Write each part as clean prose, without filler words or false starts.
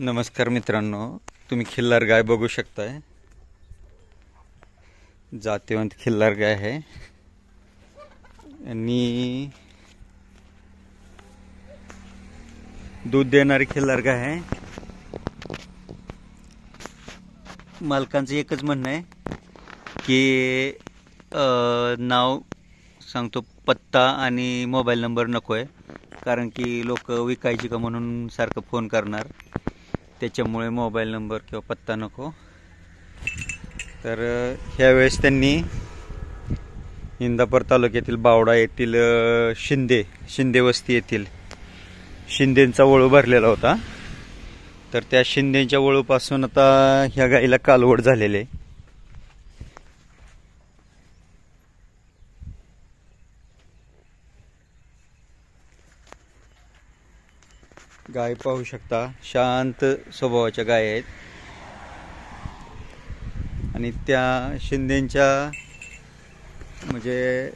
नमस्कार मित्रांनो, तुम्ही खिल्लार गाय बघू शकताय. जातीवंत खिल्लार गाय आहे आणि दूध देणारी खिल्लार गाय आहे. मालकांचं एकच म्हणणं आहे की नाव सांगतो, पत्ता आणि मोबाईल नंबर नको आहे, कारण की लोक विकायची का म्हणून सारखं फोन करणार. त्याच्यामुळे मोबाईल नंबर किंवा पत्ता नको. तर ह्यावेळेस त्यांनी इंदापूर तालुक्यातील बावडा येथील शिंदे वस्ती येथील शिंदेंचा वळू भरलेला होता. तर त्या शिंदेंच्या वळूपासून आता ह्या गाईला कालवड झालेले. गाय पाहू शकता, शांत स्वभावाच्या गाय आहेत. आणि त्या शिंदेंच्या म्हणजे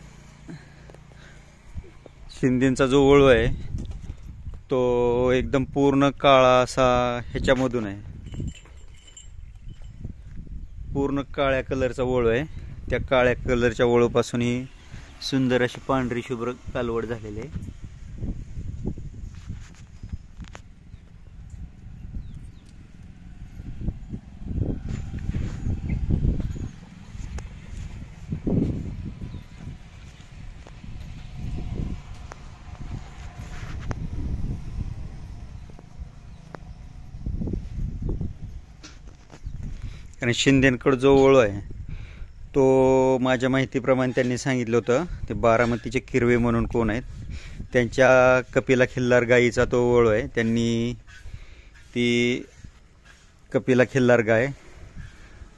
शिंदेंचा जो वळू आहे तो एकदम पूर्ण काळा असा ह्याच्यामधून आहे. पूर्ण काळ्या कलरचा वळू आहे. त्या काळ्या कलरच्या वळूपासून ही सुंदर अशी पांढरी शुभ्र कालवड झालेली आहे. आणि शिंदेंकडे जो वळू आहे तो माझ्या माहितीप्रमाणे त्यांनी सांगितलं होतं, ते बारामतीचे किरवे म्हणून कोण आहेत, त्यांच्या कपिला खिल्लार गायीचा तो वळू आहे. त्यांनी ती कपिला खिल्लार गाय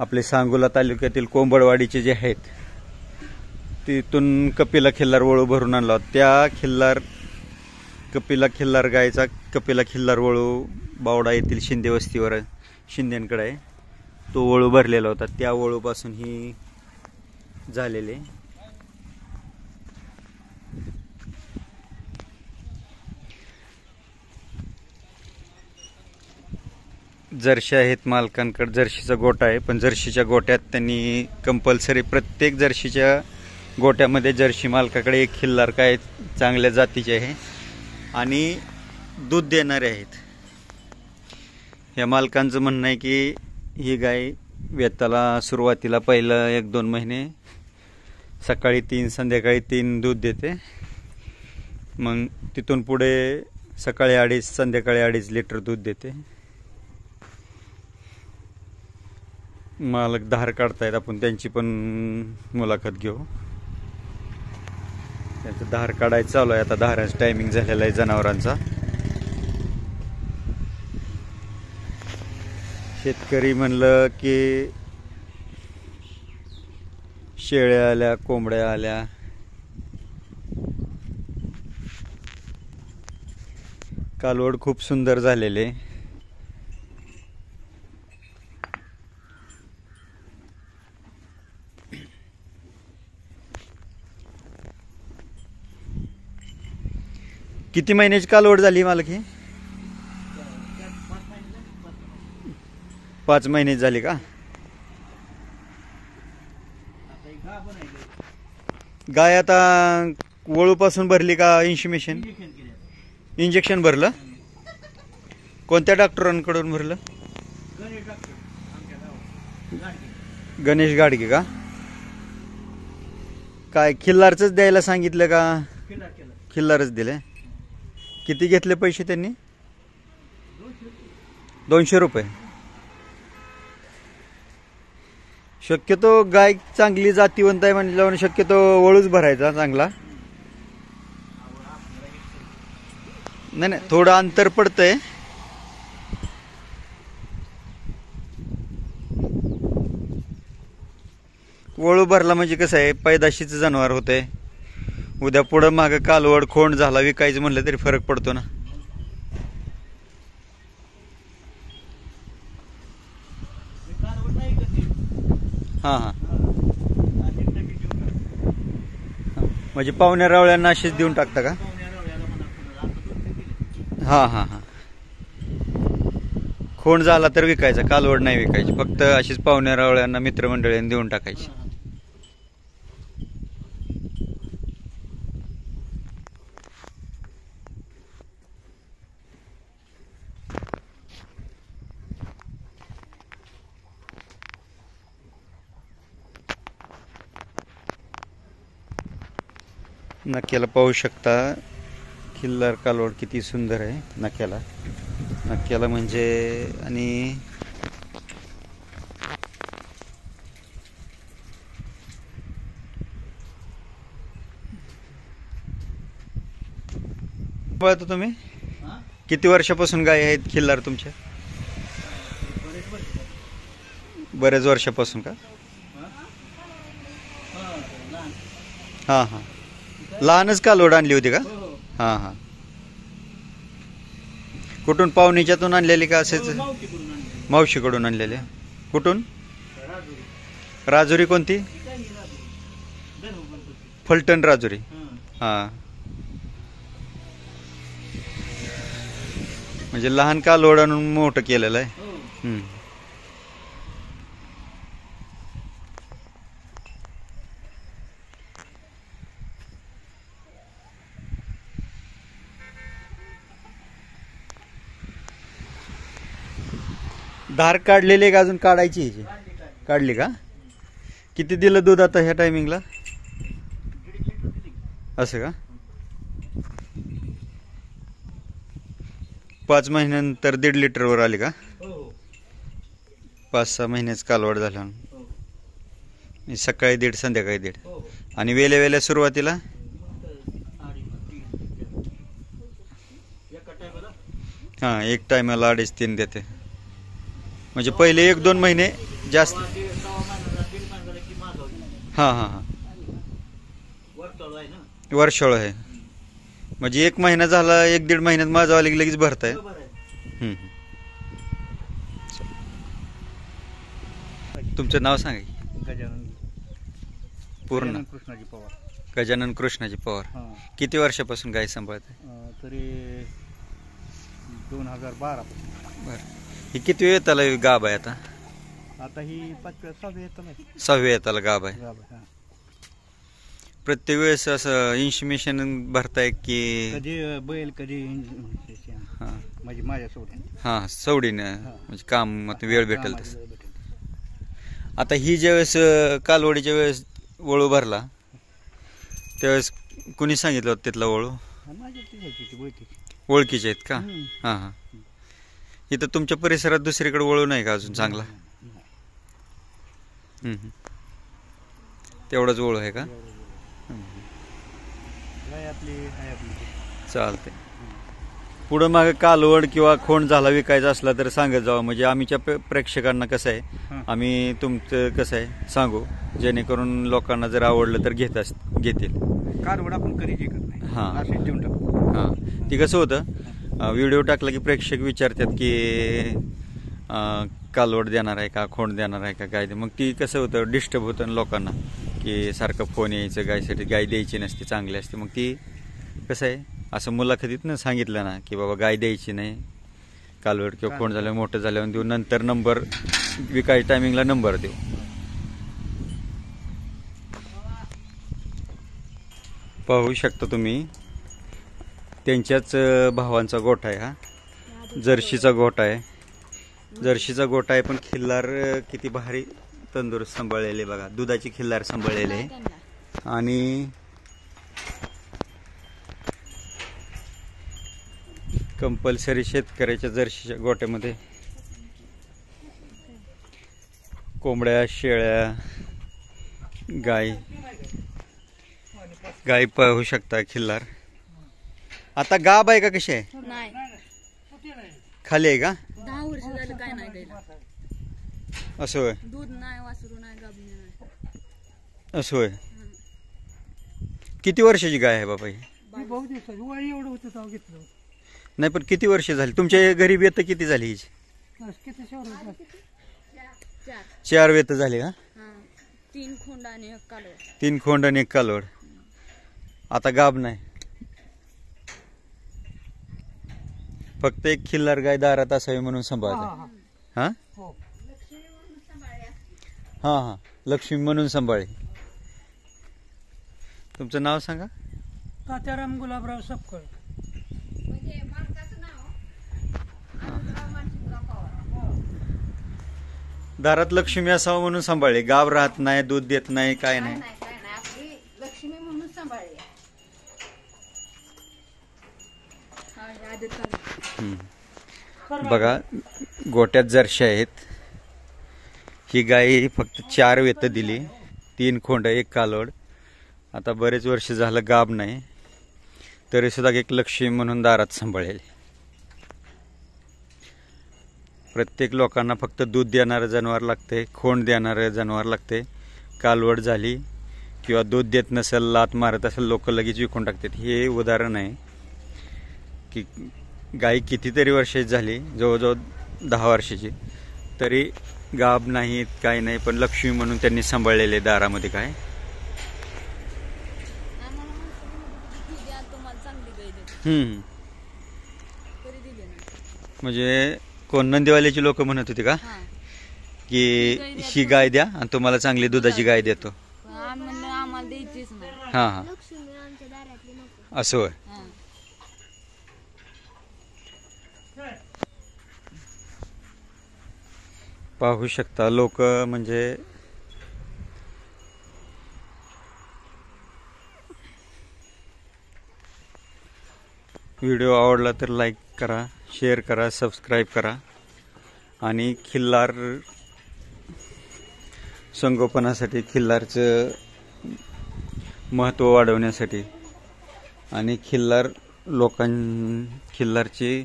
आपले सांगोला तालुक्यातील कोंबडवाडीचे जे आहेत तिथून कपिला खिल्लार वळू भरून आणला. त्या कपिला खिल्लार गायचा कपिला खिल्लार वळू बावडा येथील शिंदे वस्तीवर शिंदेंकडे आहे. तो वळू भरलेला होता. त्या वळूपासून ही झालेले. जर्शी आहेत मालकांकडे. जर्शीचा गोठा आहे, पण जर्शीच्या गोट्यात त्यांनी कंपल्सरी प्रत्येक जर्शीच्या गोट्यामध्ये जर्शी मालकाकडे एक खिल्लार काय चांगल्या जातीचे आहे आणि दूध देणारे आहेत. या मालकांचं म्हणणं आहे की ही गाय वेताला सुरुवातीला पहिलं 1-2 महिने सकाळी 3 संध्याकाळी 3 दूध देते. मग तिथून पुढे सकाळी 2.5 संध्याकाळी 2.5 लिटर दूध देते. मालक धार काढतायत, आपण त्यांची पण मुलाखत घेऊ. त्यांचं धार काढायचं चालू आहे. आता धाराचं टायमिंग झालेला आहे जनावरांचा. शेतकरी म्हणलं की शेळ्या आल्या, कोंबड्या आल्या. कालवड खूप सुंदर झालेले. किती महिन्याची कालवड झाली मालक? ही 5 महिने झाली का? गाय आता वळूपासून भरली का? इंजेक्शन भरलं? कोणत्या डॉक्टरांकडून भरलं? गणेश गाडगे का? काय खिल्लारच द्यायला सांगितलं का? खिल्लारच दिले. किती घेतले पैसे त्यांनी? 200 रुपये. शक्यतो गाय चांगली जातीवंत आहे म्हणल्यावर शक्यतो वळूच भरायचा चांगला. नाही, थोडं अंतर पडतंय. वळू भरला म्हणजे कसं आहे, पैदाशीचं जनावर होतंय. उद्या पुढं मागं कालवड खोंड झाला विकायचं म्हणलं तरी फरक पडतो ना. हां. म्हणजे पाहुण्या रावळ्यांना अशीच देऊन टाकता का? हां. खोंड झाला तर विकायचा, कालवड नाही विकायची, फक्त अशीच पाहुण्या-रावळ्यांना मित्रमंडळींना देऊन टाकायची. नक्याला पाहू शकता, खिल्लार कालवड किती सुंदर आहे. नक्याला म्हणजे आणि बघा तुम्ही किती वर्षापासून गाय आहेत खिल्लार तुमच्या? बरेच वर्षापासून का? हां हां, लहानच कालवड आणली होती का? हां हां. कुठून, पाहुणीच्यातून आणलेली का असेच? मावशीकडून आणलेले. कुठून? राजुरी. कोणती? फलटण राजुरी. हां, म्हणजे लहान कालवड आणून मोठं केलेलं आहे. धार काढलेली का अजून काढायची ह्याची? काढली का? किती दिलं दूध आता ह्या टायमिंगला? असं का? 5 महिन्यानंतर 1.5 लिटरवर आली का? 5-6 महिन्याच कालवड झालं. सकाळी 1.5 संध्याकाळी 1.5. आणि वेल्या सुरुवातीला हां, एक टायमाला 2.5-3 देते. म्हणजे पहिले 1-2 महिने जास्त. हां हां हां, वर्षाळ आहे. म्हणजे 1 महिना झाला, 1-1.5 महिन्यात माझं आलं की लगेच भरताय. तुमचं नाव सांगा. गजानन पूर्ण? कृष्णाजी पवार. गजानन कृष्णाजी पवार. किती वर्षापासून गाय सांभाळते? तरी 2012. बरं. ही किती वेळ त्याला गाभ आहे आता? आता ही 5-6 येताला. 6व्या येताला गाभ आहे. प्रत्येक वेळेस असं इन्शुमेशन भरताय की? कधी बैल, कधी म्हणजे माझ्यासोबत. हां, सवडीनं म्हणजे काम वेळ भेटेल तसं. आता ही ज्यावेळेस कालवडीच्या वेळेस वळू भरला त्यावेळेस कुणी सांगितलं होतं तिथला वळू? ओळखीचे आहेत का? हां हां. इथं तुमच्या परिसरात दुसरीकडे वळू नाही का अजून चांगला? तेवढाच वळू आहे का? चालते. पुढं मागे कालवड किंवा खोंड झाला विकायचा असला तर सांगत जावं, म्हणजे आमच्या प्रेक्षकांना कसं आहे, आम्ही तुमचं कसं आहे सांगू, जेणेकरून लोकांना जर आवडलं तर घेतील. कालवड आपण कधी जिंकत नाही. हां हां, ती कसं होतं, व्हिडिओ टाकला की प्रेक्षक विचारतात की कालवड देणार आहे का, खोंड देणार आहे का, काय ते. मग ती कसं होतं, डिस्टर्ब होतं लोकांना की सारखं फोन यायचं, गायसाठी गाय द्यायची नसते, चांगली असते. मग ती कसं आहे, असं मुलाखतीतनं सांगितलं ना की बाबा गाय द्यायची नाही, कालवड किंवा खोंड झाल्यावर मोठं झाल्यावर देऊ, नंतर नंबर विकायच्या टायमिंगला नंबर देऊ. पाहू शकता तुम्ही, त्यांच्याच भावांचा गोठा आहे हा. जर्शीचा गोठा आहे. जर्शीचा गोठा आहे, पण खिल्लार किती भारी तंदुरुस्त सांभाळलेले बघा. दुधाची खिल्लार सांभाळलेले आहे. आणि कंपल्सरी शेतकऱ्याच्या जर्शीच्या गोठ्यामध्ये कोंबड्या, शेळ्या, गाय पाहू शकता. खिल्लार आता गाब आहे का कशी आहे? नाही, खाली आहे का? 10 वर्ष झालं काय नाही द्यायला. असं होय? दूध नाही, वासरू नाही, गाभणी नाही. असं होय? किती वर्षाची गाय आहे बाबा ही? बहुत दिवसाची वय एवढं होतं तेव्हा घेतलं. नाही, पण किती वर्ष झाली तुमच्या घरी? वेत किती झाली हिची? किती 4 वेत झाली का? 3 खोंड आणि 1 कालवड. 3 खोंड आणि 1 कालवड. आता गाब नाही. फक्त एक खिल्लार गाय दारात असावी म्हणून हा सांभाळते. हा हा हो हा हा लक्ष्मी म्हणून सांभाळे. तुमचं नाव सांगा. तात्याराम गुलाबराव सपकळ. दारात लक्ष्मी असावं म्हणून सांभाळले. गाव राहत नाही, दूध देत नाही, काय नाही. आपली लक्ष्मी म्हणून सांभाळली. हा, आदत चालू. हम्म. बघा गोट्यात जर्शी आहेत. ही गाय फक्त 4 वेत दिली, 3 खोंड, 1 कालवड. आता बरेच वर्ष झालं गाब नाही, तरी सुद्धा एक लक्ष्मी म्हणून दारात सांभाळेल. प्रत्येक लोकांना फक्त दूध देणारं जनावर लागते, खोंड देणारं जनावर लागते. कालवड झाली किंवा दूध देत नसेल, लात मारत असेल, लोक लगेच विकून टाकतात. हे उदाहरण आहे की गाय कितीतरी वर्षाची झाली, जवळजवळ 10 वर्षाची, तरी गाब नाहीत, काही नाही, पण लक्ष्मी म्हणून त्यांनी सांभाळलेले दारामध्ये. काय आम्हाला म्हणतो की द्या तुम्हाला चांगली गाय देतो. तरी दिली नाही. म्हणजे कोण नंदीवाल्याची लोक म्हणत होती का हा. की ही गाय द्या आणि तुम्हाला चांगली दुधाची गाय देतो. पण आम्ही म्हणलं आम्हाला द्यायचीच नाही. हा हा असं होय. हा. पाहू शकता लोक म्हणजे व्हिडिओ आवडला तर लाईक करा, शेअर करा, सबस्क्राईब करा आणि खिल्लार संगोपनासाठी, खिल्लारचं महत्त्व वाढवण्यासाठी आणि खिल्लारचे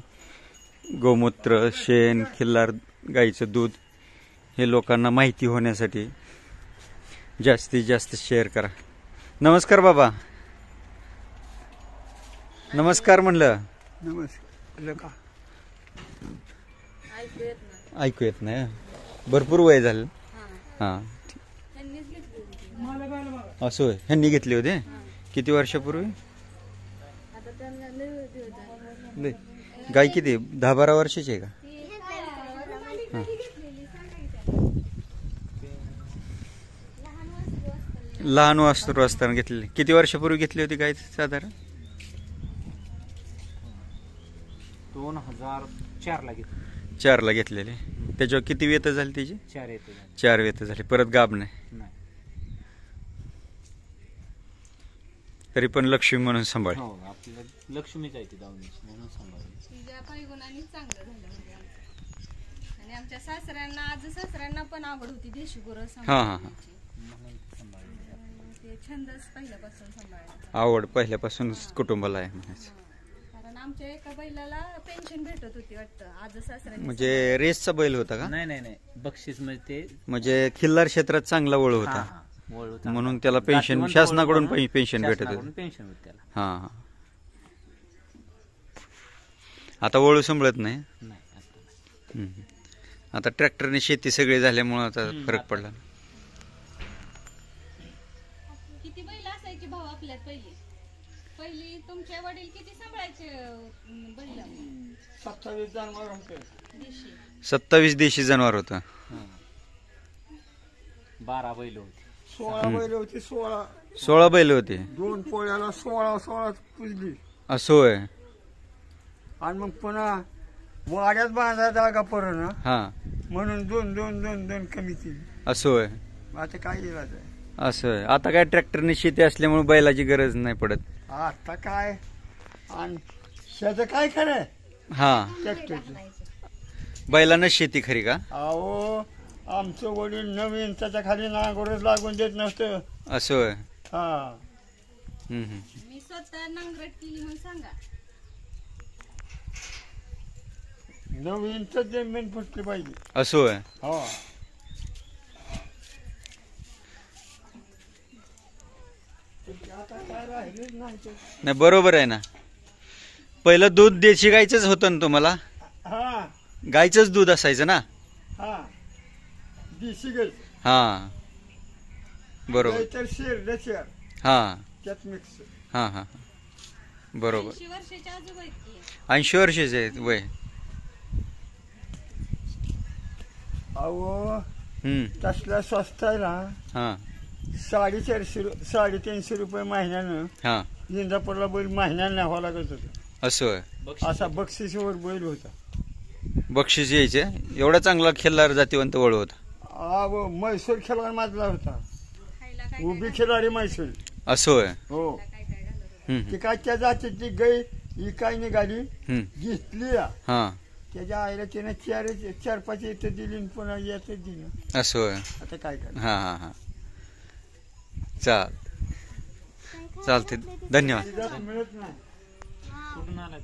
गोमूत्र, शेण, खिल्लार गाईचं दूध हे लोकांना माहिती होण्यासाठी जास्तीत जास्त शेअर करा. नमस्कार बाबा. नमस्कार म्हणलं. नमस्कार का ऐकू येत नाही. ऐकू येत नाही. भरपूर वय झालं. हा. हां त्यांनीच घेतली होती. मला गायला बघा. असं होय. ह्यांनी घेतले होते किती वर्षापूर्वी? आता त्यांना लय दिवस झाले. लय. गाय किती 10-12 वर्षाची आहे का? लहान वासरू असताना घेतलेली. किती वर्षापूर्वी घेतली होती गाय साधारण? 2004 ला घेतली. 4 ला घेतलेली. त्याच्यावर किती वेत झाली त्याची? 4 येते 4 वेत झाली. परत गाब नाही. नाही. तरी पण लक्ष्मी म्हणून सांभाळ. हो आपल्याला लक्ष्मीच आहे ती दावणी म्हणून सांभाळली. तिच्या पैगुणांनी चांगलं झालं म्हणजे आमचं. आणि आमच्या सासऱ्यांना, आज सासऱ्यांना पण आवड होती देशी गुरं हा. सांभाळण्याची. ते छंदच पहिल्यापासून सांभाळायचा. आवड पहिल्यापासूनच कुटुंबाला आहे म्हणायचं. कारण आमच्या एका बैलाला पेन्शन भेटत होती वाटतं. आज सासऱ्यांनी म्हणजे रेसचा बैल होता का? नाही नाही नाही बक्षीस म्हणजे ते म्हणजे खिल्लार क्षेत्रात चांगला वळ होता म्हणून त्याला पेन्शन, शासनाकडून पेन्शन भेटत होती. पेन्शन होती त्याला. हा हा. आता वळू सांभाळत नाही. नाही आता नाही. हम्म. आता ट्रॅक्टरने शेती सगळी झाल्यामुळे आता फरक पडला. किती बैल असायची भाऊ आपल्यात पहिली? पहिली तुमचे वडील किती सांभाळायचे बैल? 27 जनावर होते. देशी 27 देशी जनावर होतं. 12 बैल होते. 16 बैल होती. 16 बैल होते. 2 पोळ्याला 16 पुजली. असं होय. आणि मग पुन्हा वाड्यात बांधा जागा परत ना, हा म्हणून दोन कमी केली. असं होय. आता काय इलाज आहे? असं होय. आता काय ट्रॅक्टरने शेती असल्यामुळे बैलाची गरज नाही पडत. आता काय आणि शेतं काय खरंय हा. ट्रॅक्टरचं. बैलानं शेती खरी का? अहो आमचं वडील नवीन त्याच्या खाली नांगरच लागून देत नसतं. असं होय. हा मी स्वतः नांगरट केली म्हणून सांगा. नवीन तर जमीन फुटली पाहिजे. असं होय. हो आता काय राहिलेच नाही ते. नाही बरोबर आहे ना. पहिलं दूध देशी गायचंच होतं ना तुम्हाला? हा गायचंच दूध असायचं ना? हा देशी गाय. हा बरोबर. तर शेर हा त्यात मिक्स. हा हा. बरोबर 80 वर्षाचे आजोबा आहेत की. 80 वर्षाचे आहेत वय. अहो हम्म. तसला स्वस्त आहे ना, हां 350 रुपये महिन्यानं हां इंदापूरला बैल महिन्यानं न्यावं लागत होतं. असं आहे. असा बक्षिसीवर बैल होता. बक्षीस यायचे. एवढा चांगला खिल्लार जातीवंत वळ होता. अहो म्हैसूर खिलाडी मधला होता. खायला काय उभी खिलाडी म्हैसूर. असं आहे. हो काय काय घालत होते. हम्म. ती काय त्या जातीची गाय ही काय निघाली हम्म. घेतली या. हां त्याच्या आईला त्यानं 4-5 इथं दिली आणि पुन्हा येतं दिलं. असं आहे. आता काय काय हां हां हां चालते धन्यवाद. मिळत नाही. कुठून आलात?